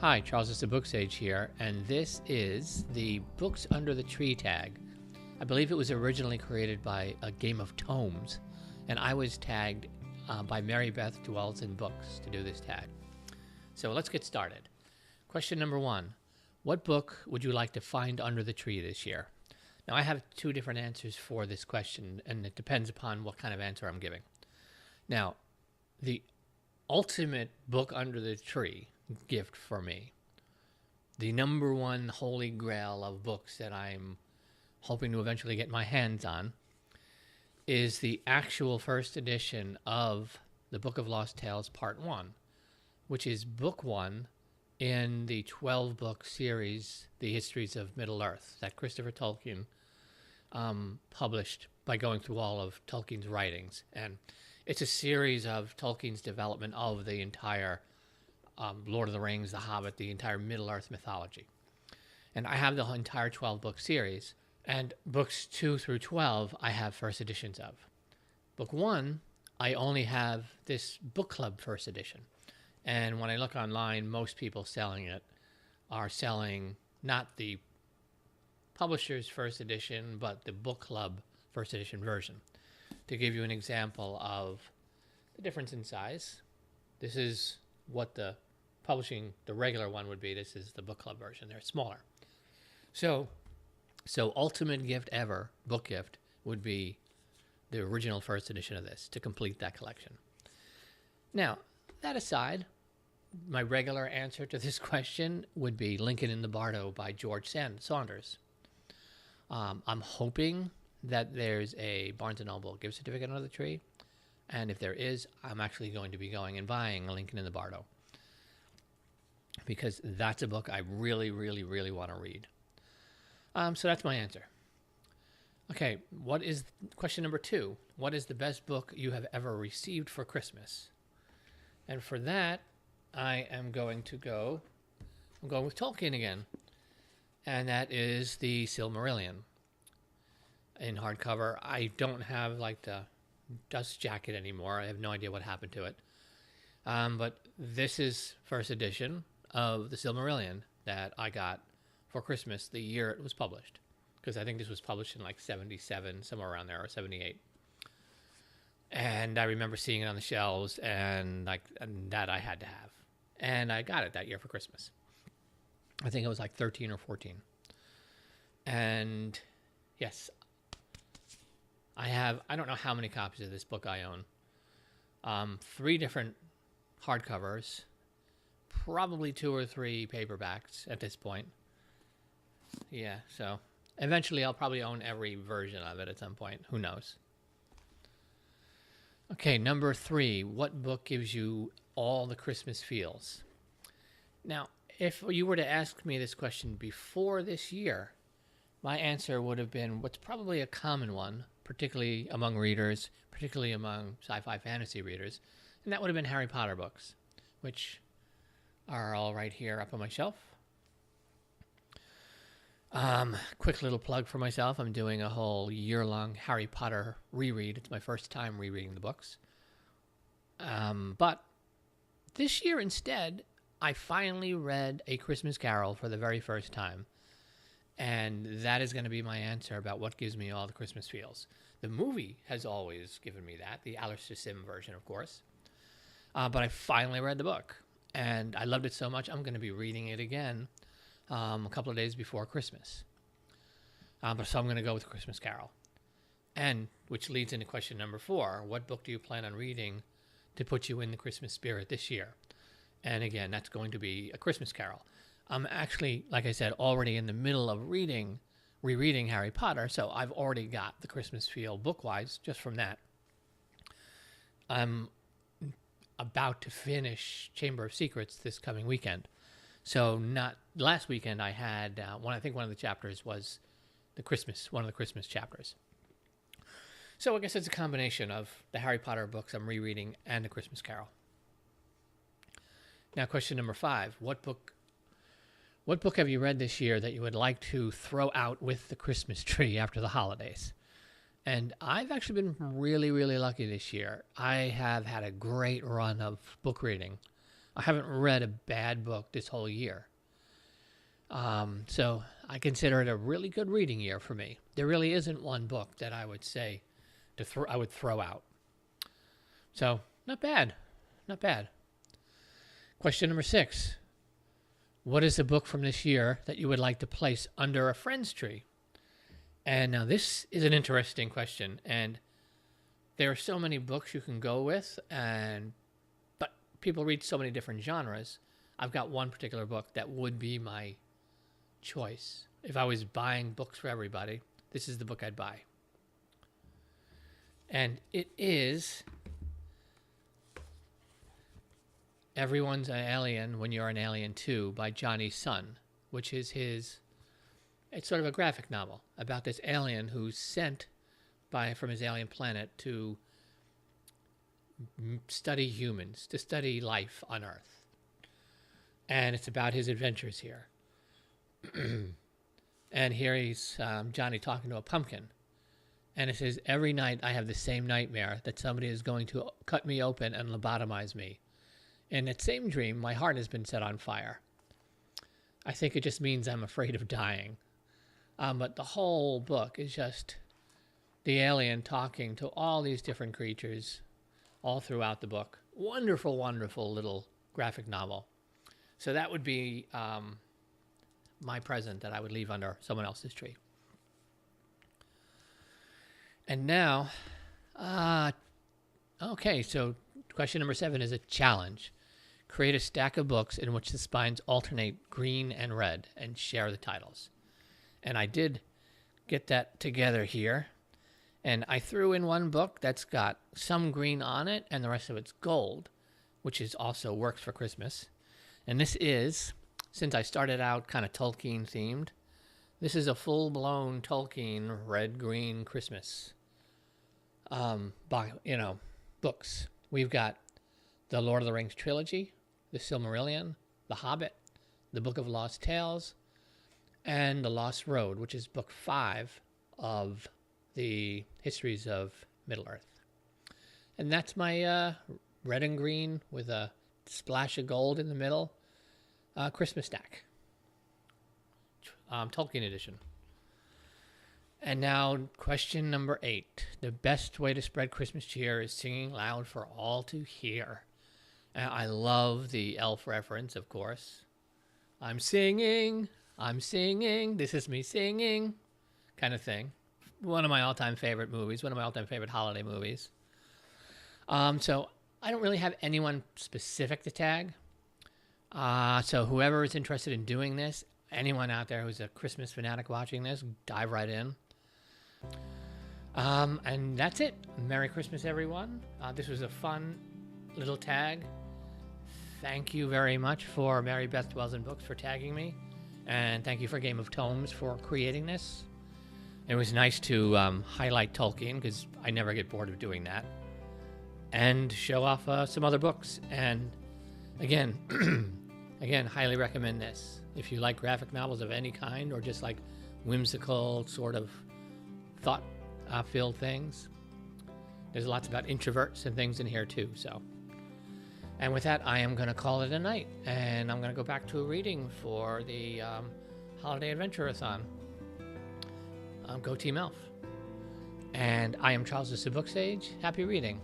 Hi, Charles SirBookSage here, and this is the Books Under the Tree tag. I believe it was originally created by a Game of Tomes, and I was tagged by Marybeth Dwellsinbooks to do this tag. So let's get started. Question number 1. What book would you like to find under the tree this year? Now, I have two different answers for this question, and it depends upon what kind of answer I'm giving. Now, the ultimate book under the tree gift for me, the number one holy grail of books that I'm hoping to eventually get my hands on, is the actual first edition of the Book of Lost Tales Part 1, which is book 1 in the 12-book series, The Histories of Middle-earth, that Christopher Tolkien published by going through all of Tolkien's writings. And it's a series of Tolkien's development of the entire Lord of the Rings, The Hobbit, the entire Middle-earth mythology. And I have the entire 12-book series, and books 2 through 12 I have first editions of. Book 1, I only have this book club first edition. And when I look online, most people selling it are selling not the publisher's first edition, but the book club first edition version. To give you an example of the difference in size, this is what the regular one would be. This is the book club version. They're smaller. So ultimate gift ever, book gift, would be the original first edition of this to complete that collection. Now, that aside, my regular answer to this question would be Lincoln in the Bardo by George Saunders. I'm hoping that there's a Barnes & Noble gift certificate under the tree, and if there is, I'm actually going to be going and buying a Lincoln in the Bardo, because that's a book I really, really, really want to read. So that's my answer. Okay, question number 2? What is the best book you have ever received for Christmas? And for that, I'm going with Tolkien again, and that is the Silmarillion in hardcover. I don't have the dust jacket anymore. I have no idea what happened to it. But this is first edition of the Silmarillion that I got for Christmas the year it was published, because I think this was published in 77, somewhere around there, or 78. And I remember seeing it on the shelves, and that I had to have. And I got it that year for Christmas. I think it was 13 or 14. And yes, I don't know how many copies of this book I own. 3 different hardcovers, probably 2 or 3 paperbacks at this point. Yeah, so eventually I'll probably own every version of it at some point. Who knows? Okay, number 3. What book gives you all the Christmas feels? Now, if you were to ask me this question before this year, my answer would have been what's probably a common one, particularly among readers, particularly among sci-fi fantasy readers, and that would have been Harry Potter books, which are all right here up on my shelf. Quick little plug for myself. I'm doing a whole year-long Harry Potter reread. It's my first time rereading the books. But this year instead, I finally read A Christmas Carol for the very first time. And that is going to be my answer about what gives me all the Christmas feels. The movie has always given me that, the Alistair Sim version, of course. But I finally read the book, and I loved it so much, I'm going to be reading it again a couple of days before Christmas. So I'm going to go with Christmas Carol. And which leads into question number 4. What book do you plan on reading to put you in the Christmas spirit this year? And again, that's going to be A Christmas Carol. I'm actually, like I said, already in the middle of rereading Harry Potter, so I've already got the Christmas feel book-wise just from that. I'm about to finish Chamber of Secrets this coming weekend. So not last weekend I had I think one of the chapters was one of the Christmas chapters. So I guess it's a combination of the Harry Potter books I'm rereading and A Christmas Carol. Now, question number 5. What book have you read this year that you would like to throw out with the Christmas tree after the holidays? And I've actually been really, really lucky this year. I have had a great run of book reading. I haven't read a bad book this whole year. So I consider it a really good reading year for me. There really isn't one book that I would say I would throw out. So not bad. Not bad. Question number 6. What is a book from this year that you would like to place under a friend's tree? And now this is an interesting question. And there are so many books you can go with, but people read so many different genres. I've got one particular book that would be my choice. If I was buying books for everybody, this is the book I'd buy. And it is Everyone's an Alien When You're an Alien Too by Johnny Sun, which is it's sort of a graphic novel about this alien who's sent from his alien planet to study humans, to study life on Earth. And it's about his adventures here. And here he's Johnny talking to a pumpkin. And it says, every night I have the same nightmare that somebody is going to cut me open and lobotomize me. In that same dream, my heart has been set on fire. I think it just means I'm afraid of dying. But the whole book is just the alien talking to all these different creatures all throughout the book. Wonderful, wonderful little graphic novel. So that would be my present that I would leave under someone else's tree. And now, okay, so question number 7 is a challenge. Create a stack of books in which the spines alternate green and red and share the titles. And I did get that together here. And I threw in one book that's got some green on it and the rest of it's gold, which also works for Christmas. And this is, since I started out kind of Tolkien themed, this is a full-blown Tolkien red-green Christmas books. We've got the Lord of the Rings trilogy, the Silmarillion, the Hobbit, the Book of Lost Tales, and the Lost Road, which is book 5 of the Histories of Middle-earth. And that's my red and green with a splash of gold in the middle Christmas stack. Tolkien edition. And now question number 8. The best way to spread Christmas cheer is singing loud for all to hear. And I love the elf reference, of course. I'm singing, this is me singing, kind of thing. One of my all-time favorite movies, one of my all-time favorite holiday movies. So I don't really have anyone specific to tag. So whoever is interested in doing this, anyone out there who's a Christmas fanatic watching this, dive right in. And that's it. Merry Christmas, everyone. This was a fun little tag. Thank you very much for Marybeth Dwellsinbooks for tagging me. And thank you for Game of Tomes for creating this. It was nice to highlight Tolkien, because I never get bored of doing that. And show off some other books. And again, highly recommend this. If you like graphic novels of any kind, or just like whimsical sort of thought-filled things, there's lots about introverts and things in here too. And with that, I am going to call it a night, and I'm going to go back to a reading for the Holiday Adventure-a-thon. Go Team Elf. And I am Charles the SirBookSage. Happy reading.